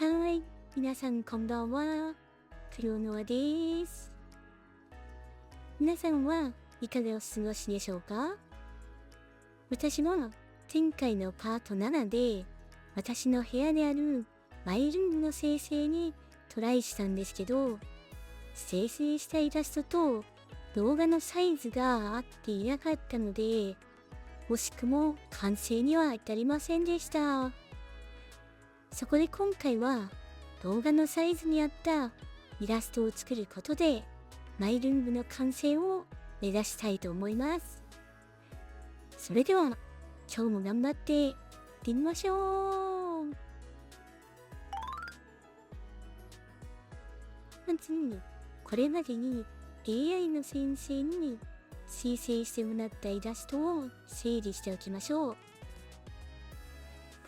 はい、皆さんこんばんは。クロノアです。皆さんはいかがお過ごしでしょうか？私は前回のパート7で私の部屋であるマイルームの生成にトライしたんですけど、生成したイラストと動画のサイズが合っていなかったので、惜しくも完成には至りませんでした。そこで今回は動画のサイズに合ったイラストを作ることでマイルームの完成を目指したいと思います。それでは今日も頑張っていってみましょう。まずこれまでに AI の先生に生成してもらったイラストを整理しておきましょう。こ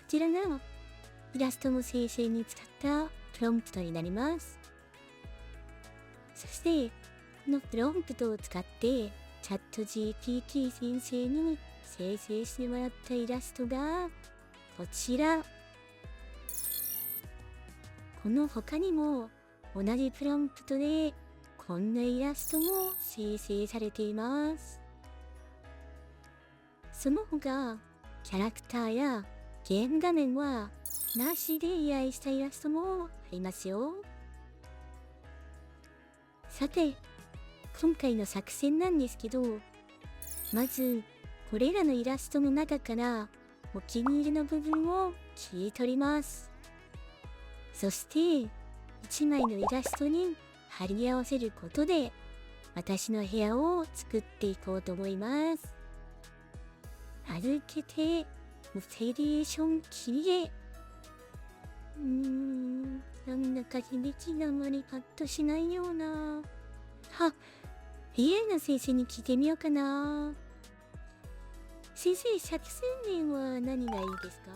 ちらがイラストの生成に使ったプロンプトになります。そしてこのプロンプトを使ってチャット GPT 先生に生成してもらったイラストがこちら。この他にも同じプロンプトでこんなイラストも生成されています。その他キャラクターやゲーム画面はなしで依頼したイラストもありますよ。さて、今回の作戦なんですけど、まずこれらのイラストの中からお気に入りの部分を切り取ります。そして1枚のイラストに貼り合わせることで私の部屋を作っていこうと思います。預けてオペレーション切り絵。なんだか響きがあまりパッとしないような。AI の先生に聞いてみようかな。先生、作戦名は何がいいですか？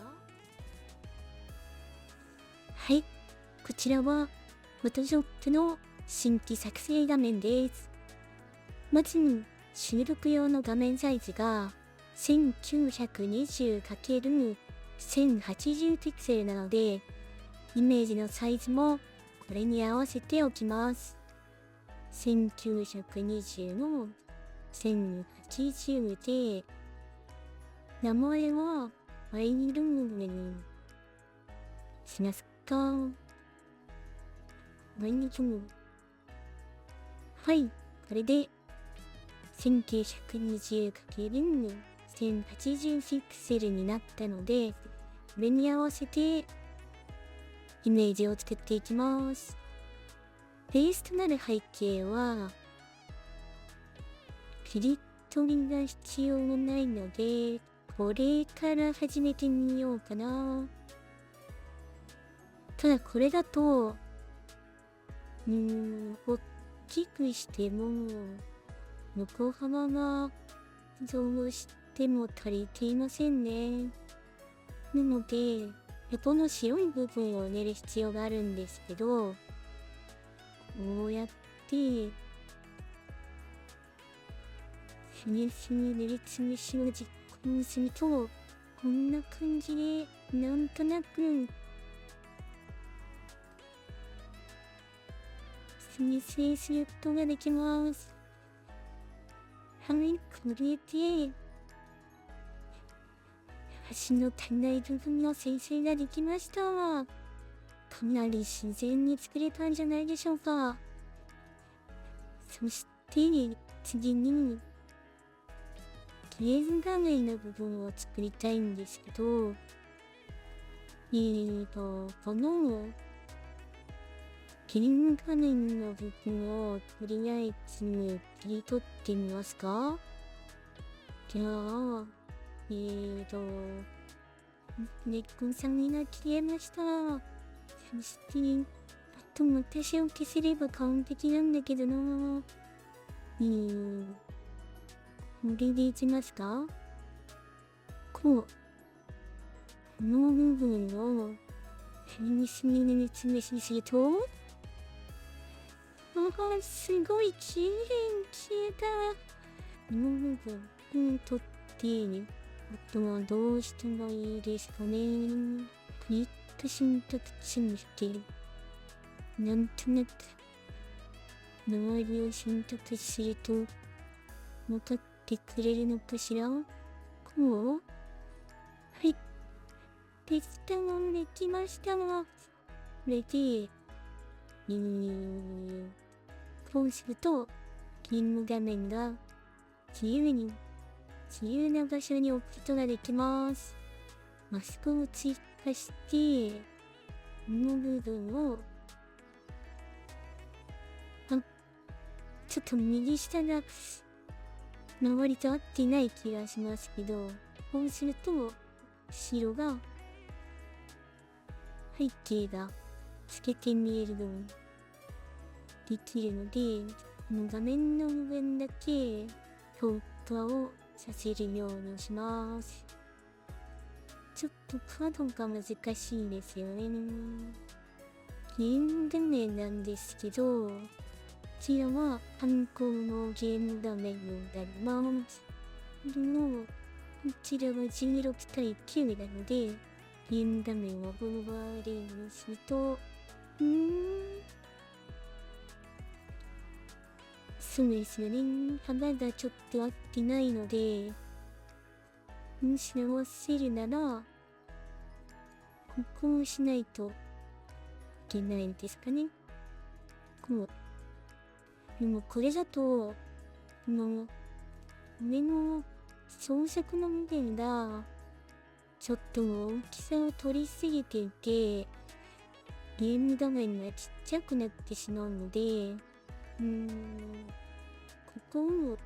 はい、こちらは Photoshop の新規作成画面です。まず収録用の画面サイズが 1920×1080 ピクセルなので、イメージのサイズもこれに合わせておきます。1920の1080で、名前はマイルームにしますか？マイルーム。はい、これで 1920×1080 ピクセルになったので、これに合わせてイメージを作っていきます。ベースとなる背景は切り取りが必要ないので、これから始めてみようかな。ただこれだと大きくしても横幅がどうしても足りていませんね。なので横の白い部分を練る必要があるんですけど、こうやってスニスニ練りつぶしを実行すると、こんな感じでなんとなく生成することができます。はい、これで足の足りない部分の生成ができました。かなり自然に作れたんじゃないでしょうか。そして次にゲーム画面の部分を作りたいんですけど、このゲーム画面の部分をとりあえず切り取ってみますか。じゃあ猫さんが消えました。そしてあと私を消せれば完璧なんだけどな。これでいきますか。この部分をスニにつめしすると、すごいきれいに消えた。この部分取ってあとはどうしたらいいですかね。クリッ選択肢にして、なんとなく、周りを選択すると、分かってくれるのかしら。こうはい。テストもできましたが、これで、こうすると、ゲーム画面が自由な場所に置くことができます。マスクを追加して、この部分を、ちょっと右下が周りと合っていない気がしますけど、こうすると、白が、背景が透けて見えるようにできるので、この画面の部分だけ評価をさせるようにします。ちょっとカードが難しいですよね。ゲーム画面なんですけど、こちらは観光のゲーム画面になります。こちらは16対9なので、ゲーム画面をオーバーレイにすると、そうですよね。幅がちょっと合ってないので、もし合わせるなら、ここをしないといけないんですかね。こう。でもこれだと、上の装飾の部分が、ちょっと大きさを取りすぎていて、ゲーム画面がちっちゃくなってしまうので、ここを、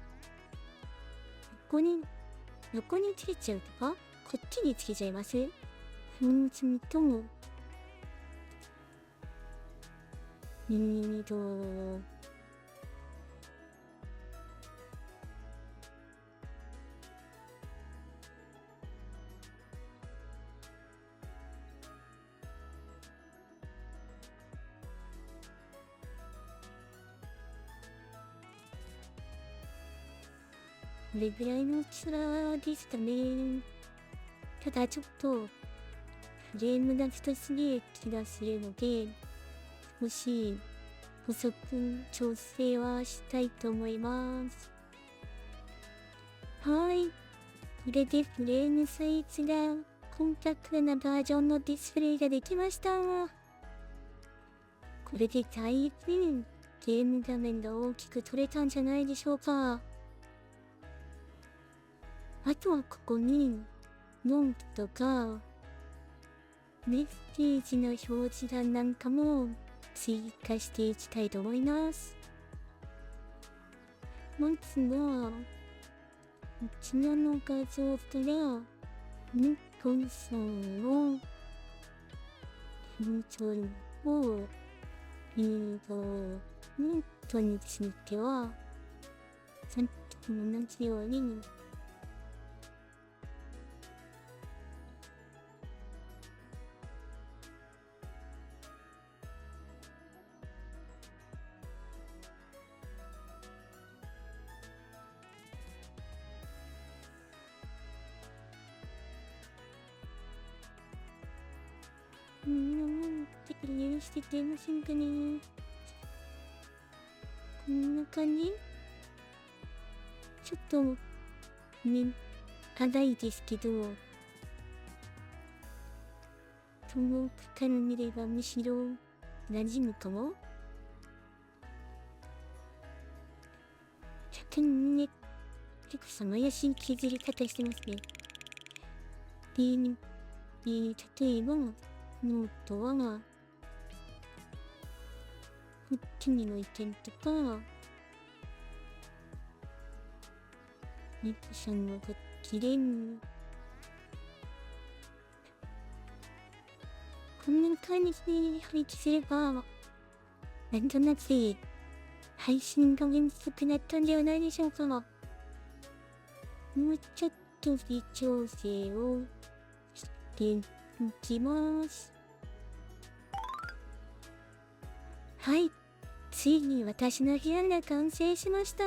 横につけちゃうとか、こっちにつけちゃいます？すると、これぐらいの大きさですかね。ただちょっと、フレームが太すぎる気がするので、少し細く調整はしたいと思います。はい。これでフレームサイズがコンパクトなバージョンのディスプレイができました。これでだいぶゲーム画面が大きく撮れたんじゃないでしょうか。あとはここに文句とかメッセージの表示欄なんかも追加していきたいと思います。まずは、こちらの画像からニコンさんの表情をニットについてはさっきと同じようにってクリアしてくれませんかね。こんな感じ？ちょっと荒いですけど、遠くから見ればむしろ馴染むかも。逆にね、結構怪しい削り方してますね。例えば、ノートは、こっちに置いてるとか、ニコさんのこっちで、こんな感じで配置すれば、なんとなく配信がめんどくなったんではないでしょうか。もうちょっと微調整をしていきます。はい。ついに私の部屋が完成しました。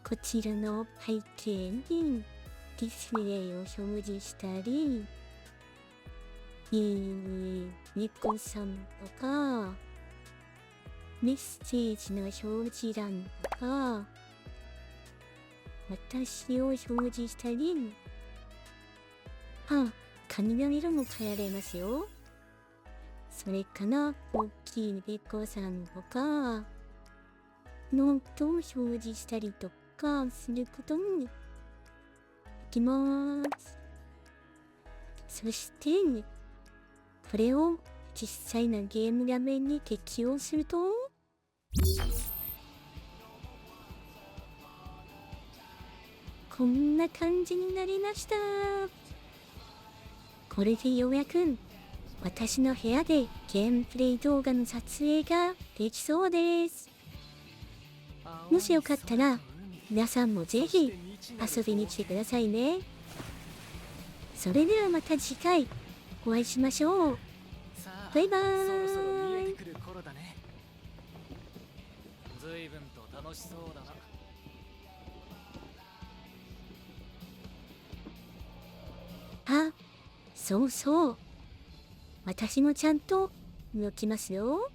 こちらの背景にディスプレイを表示したり、猫さんとか、メッセージの表示欄とか、私を表示したり、髪の色も変えられますよ。それから大きい猫さんとか、ノートを表示したりとかすることもできます。そして、これを実際のゲーム画面に適用すると、こんな感じになりました。これでようやく私の部屋でゲームプレイ動画の撮影ができそうです。もしよかったら皆さんもぜひ遊びに来てくださいね。それではまた次回お会いしましょう。バイバーイ。そろそろ見えてくる頃だね。随分と楽しそうだな。そうそう。私もちゃんと動きますよ。